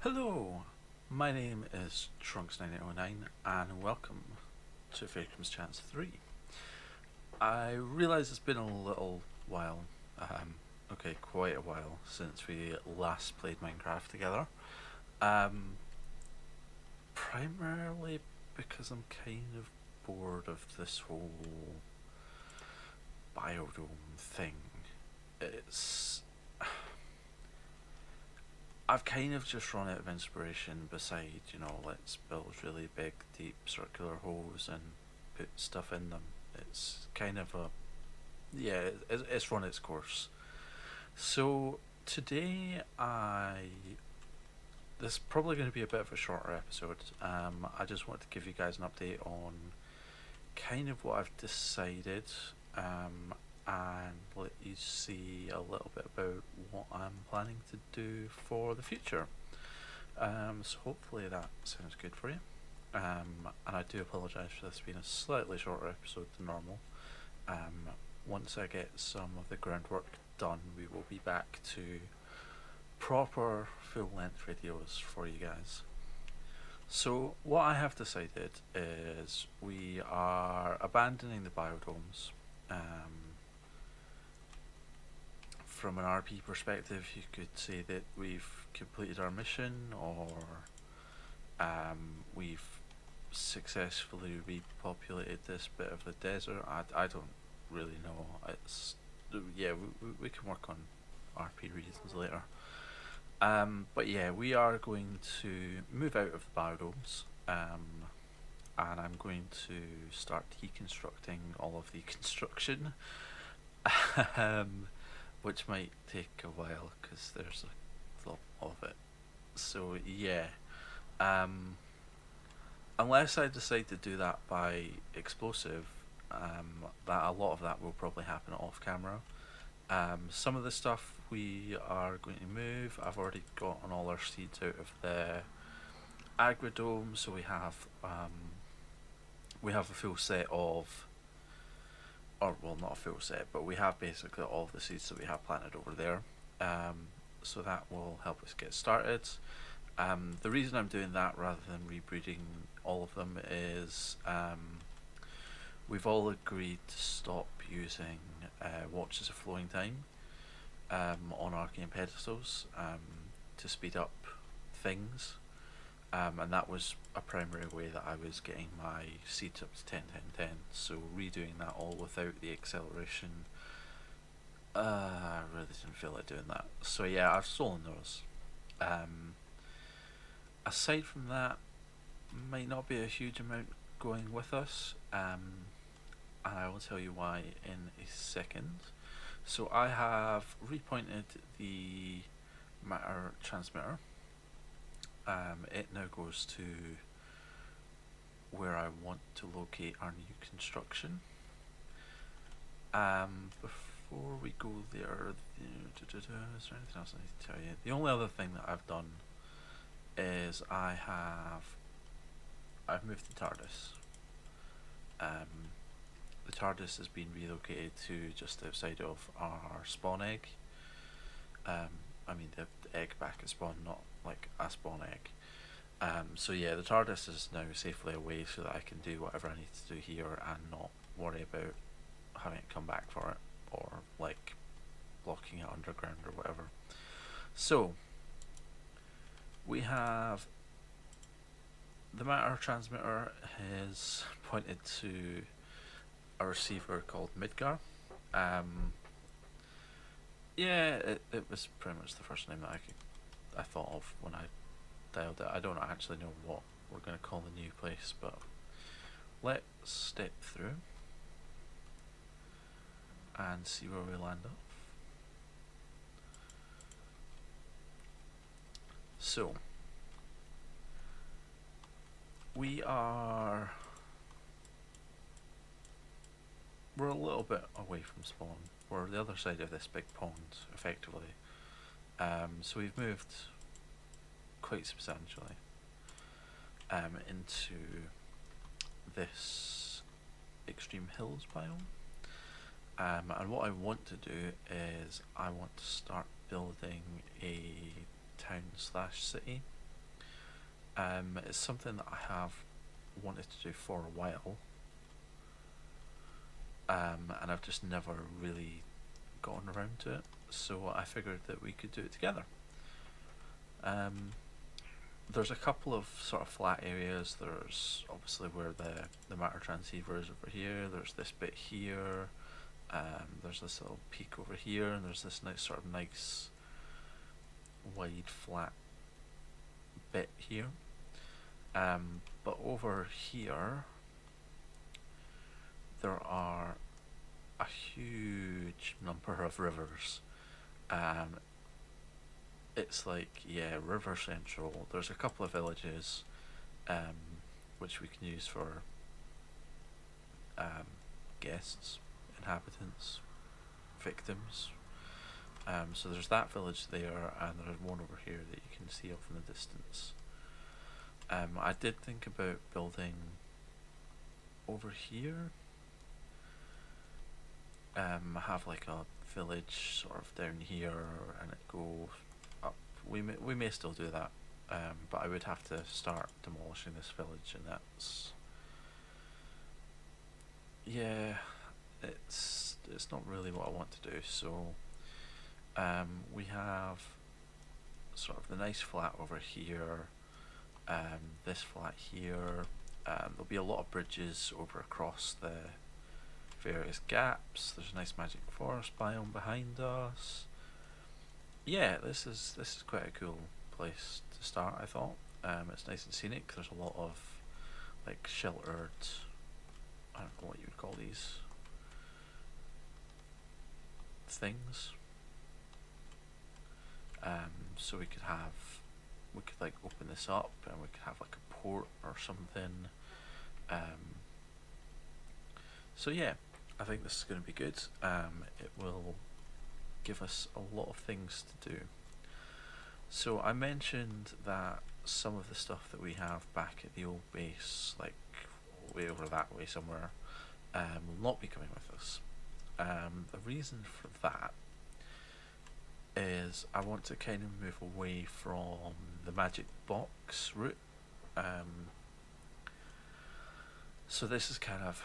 Hello, my name is Trunks9809 and welcome to Vaygrims Chance 3. I realise it's been a little while, quite a while since we last played Minecraft together. Um, Primarily because I'm kind of bored of this whole biodome thing. It's I've kind of just run out of inspiration beside, let's build really big, deep circular holes and put stuff in them. It's kind of it's run its course. So today this is probably going to be a bit of a shorter episode. I just want to give you guys an update on kind of what I've decided, and let you see a little bit about what I'm planning to do for the future. So hopefully that sounds good for you. And I do apologise for this being a slightly shorter episode than normal. Once I get some of the groundwork done, we will be back to proper full-length videos for you guys. So what I have decided is we are abandoning the biodomes. From an RP perspective, you could say that we've completed our mission, or we've successfully repopulated this bit of the desert. I don't really know. We can work on RP reasons later. But yeah, we are going to move out of the biodomes, and I'm going to start deconstructing all of the construction, which might take a while because there's a lot of it. So yeah, unless I decide to do that by explosive, that a lot of that will probably happen off camera. Some of the stuff we are going to move. I've already gotten all our seeds out of the agrodome, so we have a full set of, or well, not a full set, but we have basically all of the seeds that we have planted over there. So that will help us get started. The reason I'm doing that rather than rebreeding all of them is we've all agreed to stop using watches of flowing time on arcane pedestals to speed up things, and that was a primary way that I was getting my seeds up to 10, 10, 10. So redoing that all without the acceleration, I really didn't feel like doing that. So yeah, I've stolen those. Aside from that, might not be a huge amount going with us, and I will tell you why in a second. So I have repointed the matter transmitter. It now goes to where I want to locate our new construction. Before we go there, is there anything else I need to tell you? The only other thing that I've done is I've moved the TARDIS. The TARDIS has been relocated to just outside of our spawn egg. I mean the egg back at spawn, not like a spawn egg. So yeah, the TARDIS is now safely away so that I can do whatever I need to do here and not worry about having it come back for it, or like blocking it underground or whatever. So we have the matter transmitter is pointed to a receiver called Midgar. It was pretty much the first name that I thought of when I dialed it. I don't actually know what we're going to call the new place, but let's step through and see where we land up. So we're a little bit away from spawn. We're the other side of this big pond, effectively. So we've moved quite substantially into this extreme hills biome. And what I want to do is I want to start building a town/city It's something that I have wanted to do for a while, and I've just never really gotten around to it. So I figured that we could do it together. There's a couple of sort of flat areas. There's obviously where the matter transceiver is over here. There's this bit here. There's this little peak over here, and there's this nice sort of nice wide flat bit here. But over here there are a huge number of rivers. It's like, yeah, river central. There's a couple of villages which we can use for guests, inhabitants, victims. So there's that village there, and there's one over here that you can see off in the distance. I did think about building over here. Have like a village sort of down here, and it go up. We may still do that, but I would have to start demolishing this village, and that's, yeah, it's not really what I want to do. So we have sort of the nice flat over here, this flat here. There'll be a lot of bridges over across the various gaps. There's a nice magic forest biome behind us. Yeah, this is quite a cool place to start, I thought. It's nice and scenic. There's a lot of like sheltered, I don't know what you would call these things. So we could like open this up, and we could have like a port or something. So yeah, I think this is going to be good. It will give us a lot of things to do. So I mentioned that some of the stuff that we have back at the old base, like way over that way somewhere, will not be coming with us. The reason for that is I want to kind of move away from the magic box route. So this is kind of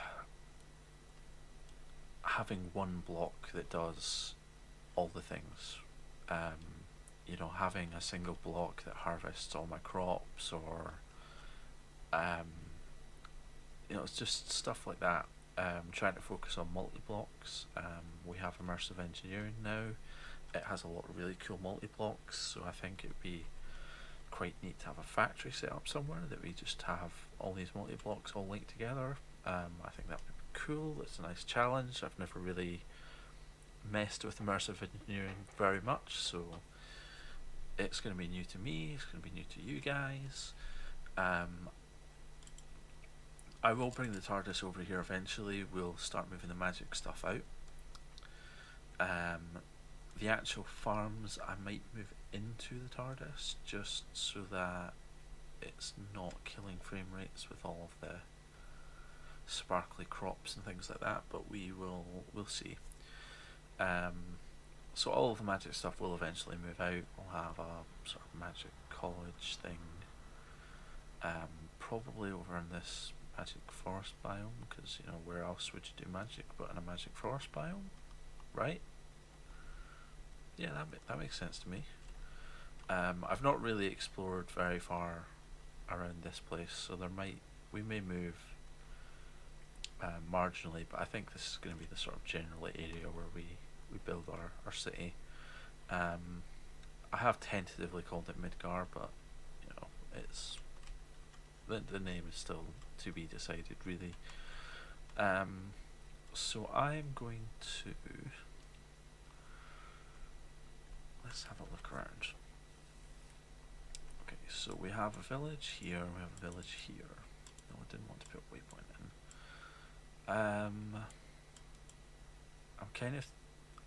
having one block that does all the things. You know, having a single block that harvests all my crops, or you know, it's just stuff like that. Trying to focus on multi-blocks. We have immersive engineering now. It has a lot of really cool multi-blocks, so I think it'd be quite neat to have a factory set up somewhere that we just have all these multi-blocks all linked together. I think that would be cool. It's a nice challenge. I've never really messed with immersive engineering very much, so it's going to be new to me. It's going to be new to you guys. I will bring the TARDIS over here eventually. We'll start moving the magic stuff out. The actual farms I might move into the TARDIS, just so that it's not killing frame rates with all of the sparkly crops and things like that, but we'll see. So all of the magic stuff will eventually move out. We'll have a sort of magic college thing, probably over in this magic forest biome, because you know, where else would you do magic but in a magic forest biome, right? Yeah, that makes sense to me. I've not really explored very far around this place, so we may move marginally, but I think this is going to be the sort of general area where we build our city. I have tentatively called it Midgar, but you know, it's the name is still to be decided, really. So I'm going to, let's have a look around. Okay, so we have a village here, we have a village here. No, I didn't want to put a waypoint in.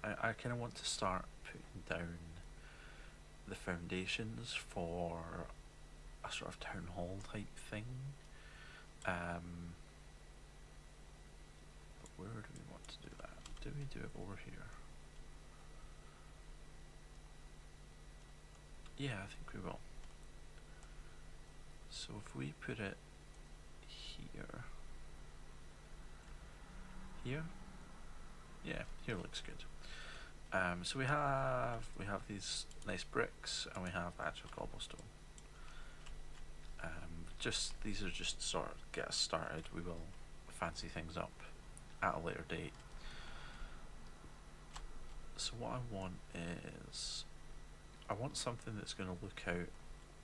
I kind of want to start putting down the foundations for a sort of town hall type thing. But where do we want to do that? Do we do it over here? Yeah, I think we will. So if we put it here, yeah, here looks good. So we have these nice bricks and we have actual cobblestone. These are just sort of get us started. We will fancy things up at a later date. So what I want is, I want something that's going to look out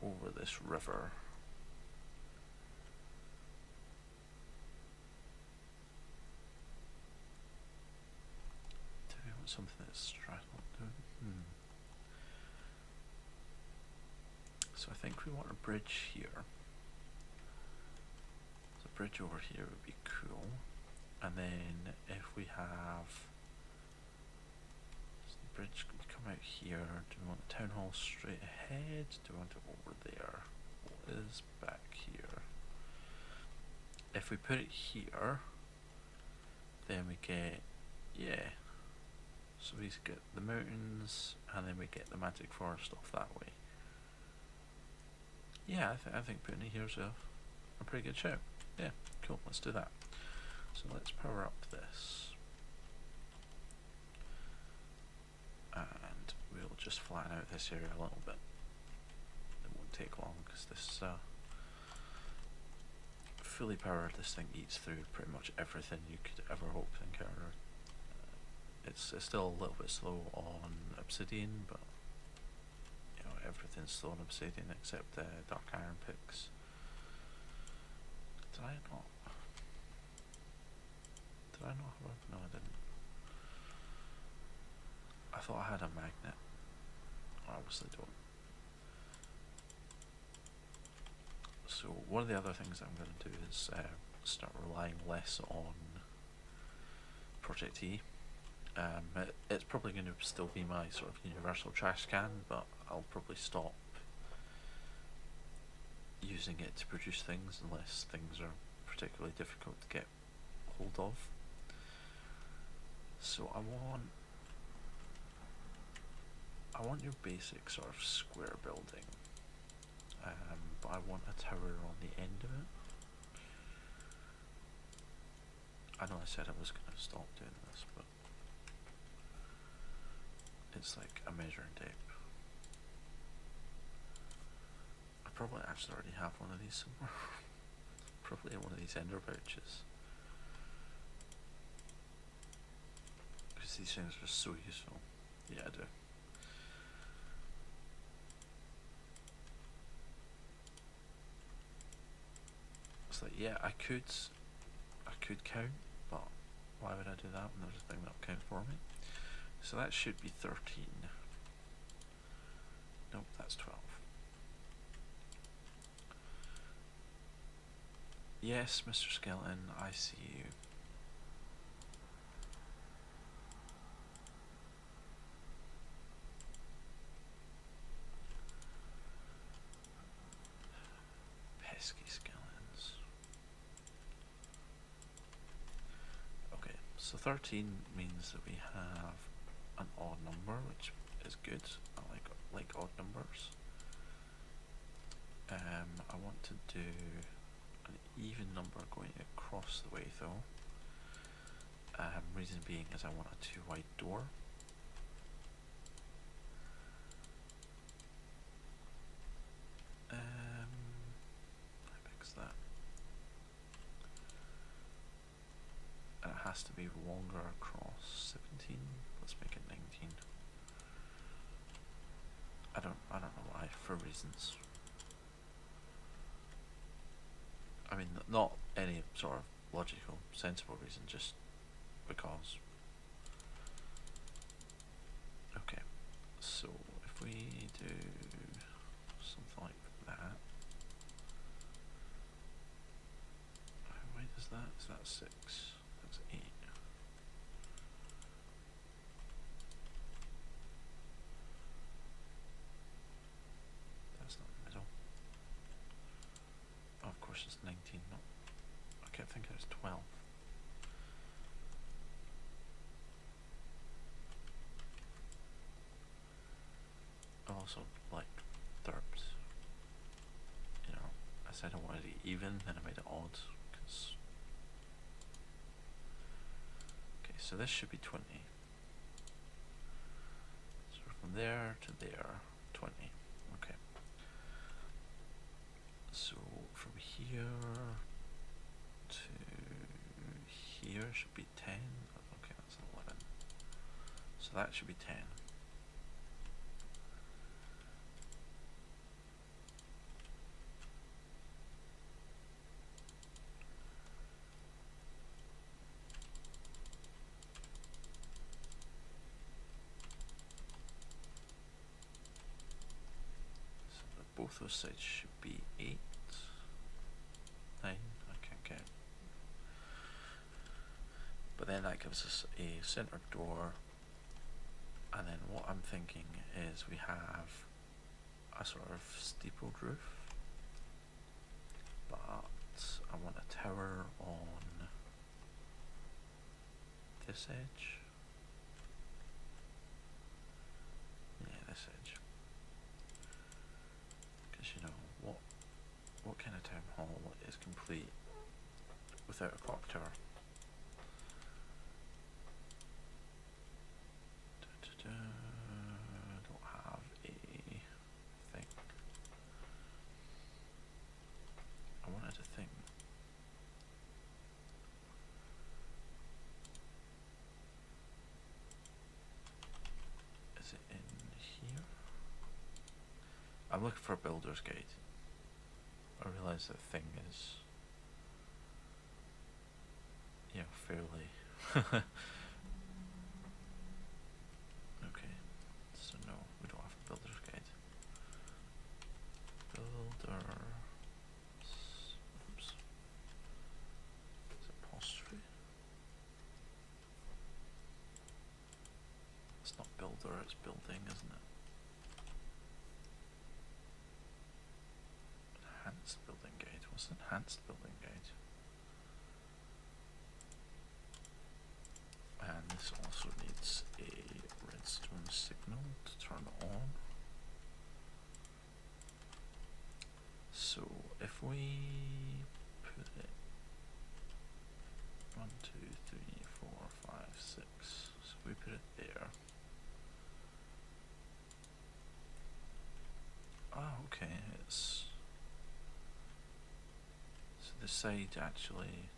over this river. Do we want something that's straddled? So I think we want a bridge here. So a bridge over here would be cool. And then if we have, so the bridge can come out here. Do we want the town hall straight ahead? Do we want it over there? What is back here? If we put it here, then we get, yeah. So we get the mountains, and then we get the magic forest off that way. Yeah, I think putting it here is a pretty good show. Yeah, cool, let's do that. So let's power up this. And we'll just flatten out this area a little bit. It won't take long, because this fully powered, this thing eats through pretty much everything you could ever hope to encounter. It's still a little bit slow on obsidian, but you know, everything's slow on obsidian except dark iron picks. Did I not have a, no I didn't. I thought I had a magnet. I obviously don't. So one of the other things I'm going to do is start relying less on Project E. It's probably going to still be my sort of universal trash can, but I'll probably stop using it to produce things unless things are particularly difficult to get hold of. So I want your basic sort of square building, but I want a tower on the end of it. I know I said I was going to stop doing this, but it's like a measuring tape. I probably actually already have one of these somewhere. Probably one of these ender pouches. Because these things are so useful. Yeah, I do. It's like, yeah, I could count, but why would I do that when there's a thing that'll count for me? So that should be 13. Nope, that's 12. Yes, Mr. Skeleton, I see you. Pesky skeletons. Okay, so 13 means that we have an odd number, which is good. I like odd numbers. I want to do an even number going across the way though. Reason being is I want a 2 wide door. How big's that? And it has to be longer across. 17. Let's make it 19. I don't know why, for reasons. I mean, not any sort of logical, sensible reason, just because. Okay, so if we do something like that, how wide is that? Is that 6? That's 8. That's not the middle. Oh, of course it's 19, not. I kept thinking it was 12. I also like derps, you know, I said I wanted it even, then I made it odd. Okay, so this should be 20. So from there to there, 20. Okay. So from here to here should be 10. Okay, that's 11. So that should be 10. So both those sides should be 8, 9. I can't get. But then that gives us a center door. And then what I'm thinking is we have a sort of steepled roof, but I want a tower on this edge. Yeah, this edge. Because you know, what kind of town hall is complete without a clock tower? Don't have a thing. I wanted a thing. Is it in here? I'm looking for a builder's guide. I realise that thing is, you know, fairly okay, so no, we don't have a builder's guide. Oops. Is it apostrophe? It's not builder, it's building, isn't it? Enhanced building guide. What's enhanced building guide? And this also needs a redstone signal to turn on. So if we put it 1, 2, 3, 4, 5, 6. So we put it there. Oh, okay, it's so this side actually.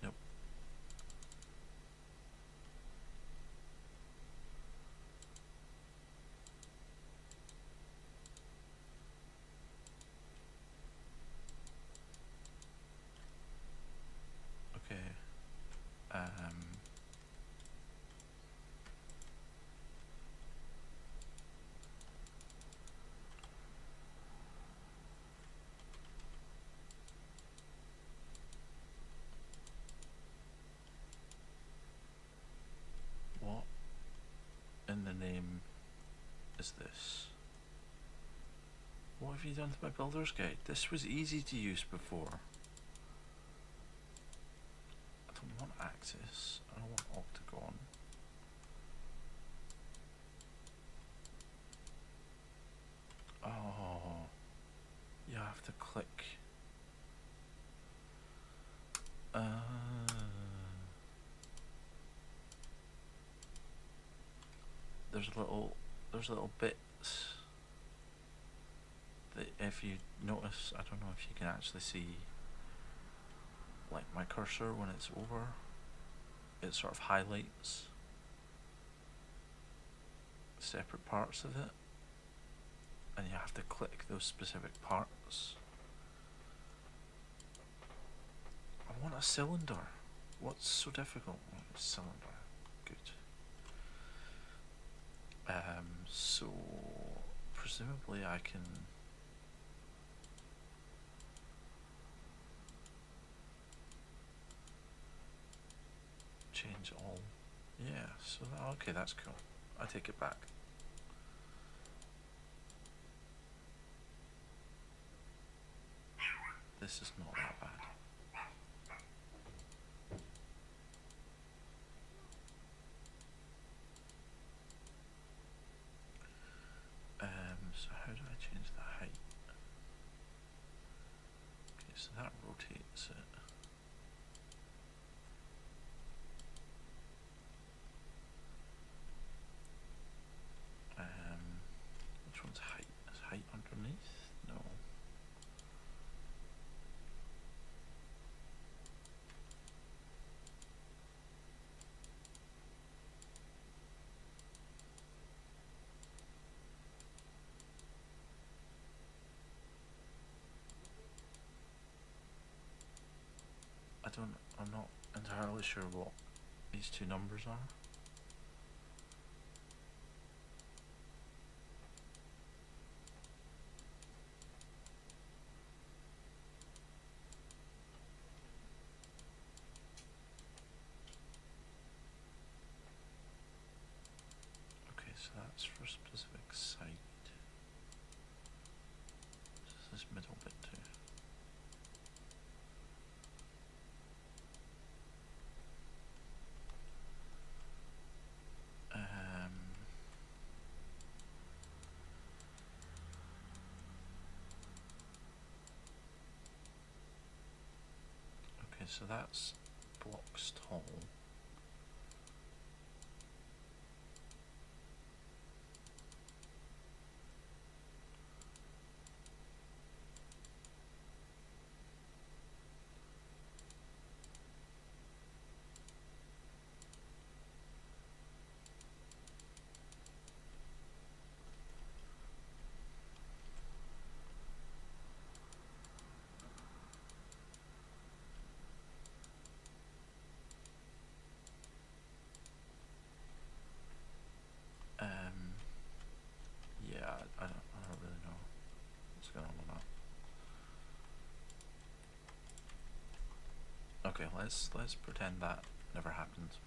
Nope. Okay. What in the name is this? What have you done to my builder's guide? This was easy to use before. I don't want axis, I don't want octagon. Oh, you have to click. There's little bits that if you notice, I don't know if you can actually see, like my cursor when it's over, it sort of highlights separate parts of it, and you have to click those specific parts. I want a cylinder. What's so difficult? Cylinder. Good. So presumably I can change all. Yeah, so okay, that's cool. I take it back. This is not that bad. rotates it. Which one's height? Is height underneath? No. I'm not entirely sure what these two numbers are. Okay, so that's for a specific site. This middle bit too. Okay, so that's blocks tall. Yeah, I don't really know what's going on with that. Okay, let's pretend that never happened.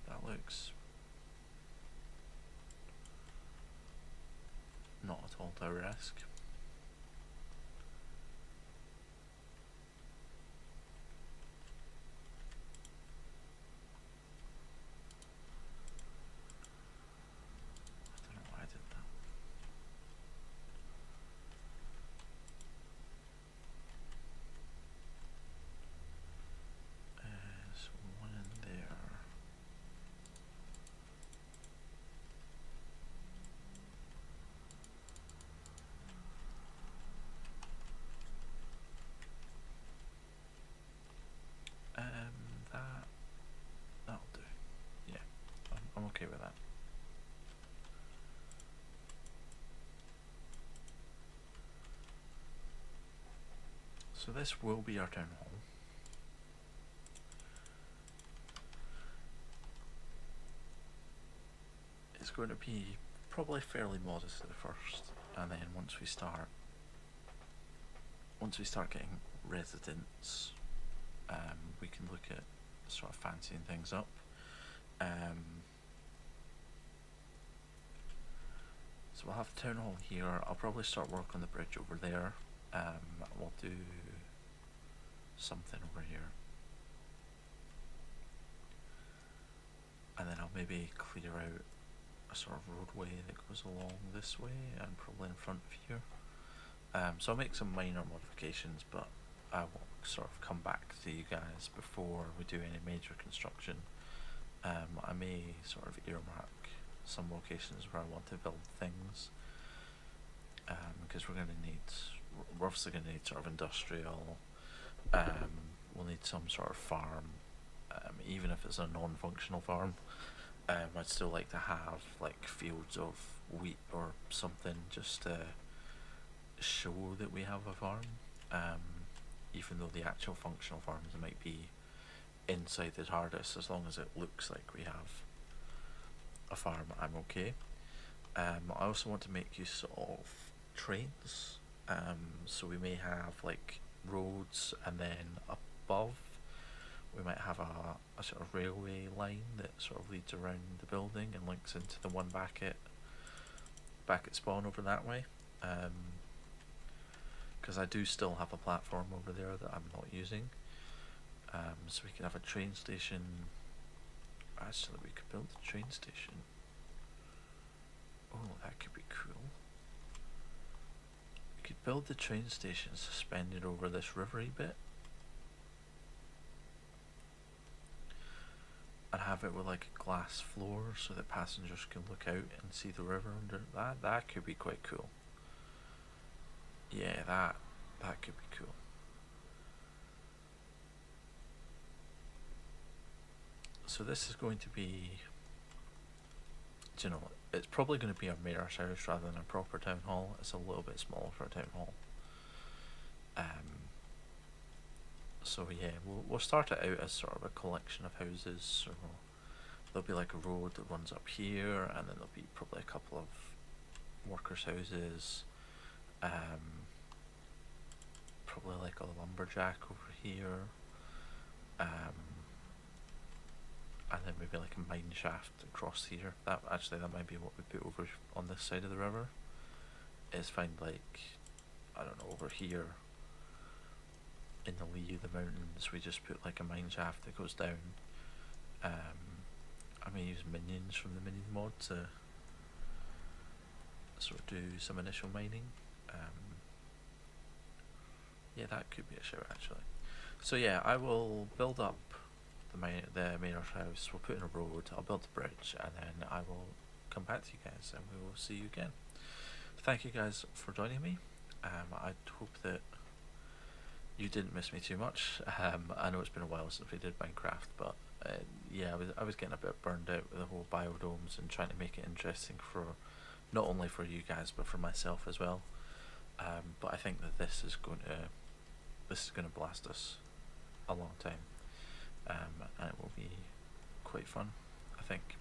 That looks not at all tower-esque. I don't know why I did that. So one in there. That'll do. Yeah, I'm okay with that. So this will be our town hall. It's going to be probably fairly modest at first, and then once we start getting residents, we can look at sort of fancying things up. So we'll have the town hall here. I'll probably start work on the bridge over there. We'll do something over here, and then I'll maybe clear out a sort of roadway that goes along this way and probably in front of here. So I'll make some minor modifications, but I will sort of come back to you guys before we do any major construction. I may sort of earmark some locations where I want to build things, because we're obviously going to need sort of industrial. We'll need some sort of farm, even if it's a non-functional farm. I'd still like to have like fields of wheat or something just to show that we have a farm, even though the actual functional farms might be inside the TARDIS, as long as it looks like we have a farm, I'm okay. I also want to make use of trains, so we may have like roads, and then above we might have a sort of railway line that sort of leads around the building and links into the one back at spawn over that way, because I do still have a platform over there that I'm not using, so we could have a train station. Actually, we could build a train station. Oh, that could be cool. We could build the train station suspended over this rivery bit, and have it with like a glass floor so that passengers can look out and see the river under that. That could be quite cool. Yeah, that could be cool. So this is going to be, you know, it's probably going to be a mayor's house rather than a proper town hall. It's a little bit small for a town hall. So yeah, we'll start it out as sort of a collection of houses. So there'll be like a road that runs up here, and then there'll be probably a couple of workers' houses. Probably like a lumberjack over here. And then maybe like a mine shaft across here. That might be what we put over on this side of the river. Is find like, I don't know, over here in the lee of the mountains, we just put like a mine shaft that goes down. I may use minions from the minion mod to sort of do some initial mining. Yeah, that could be a shout actually. So yeah, I will build up the mayor's house. We'll put in a road. I'll build the bridge, and then I will come back to you guys, and we will see you again. Thank you guys for joining me. I hope that you didn't miss me too much. I know it's been a while since we did Minecraft, but yeah, I was getting a bit burned out with the whole biodomes and trying to make it interesting for not only for you guys but for myself as well. But I think that this is going to blast us a long time, and it will be quite fun, I think.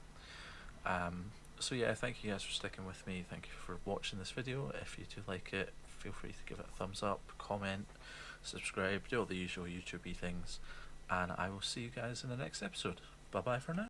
So yeah, thank you guys for sticking with me. Thank you for watching this video. If you do like it, feel free to give it a thumbs up, comment, subscribe, do all the usual YouTube-y things, and I will see you guys in the next episode. Bye bye for now.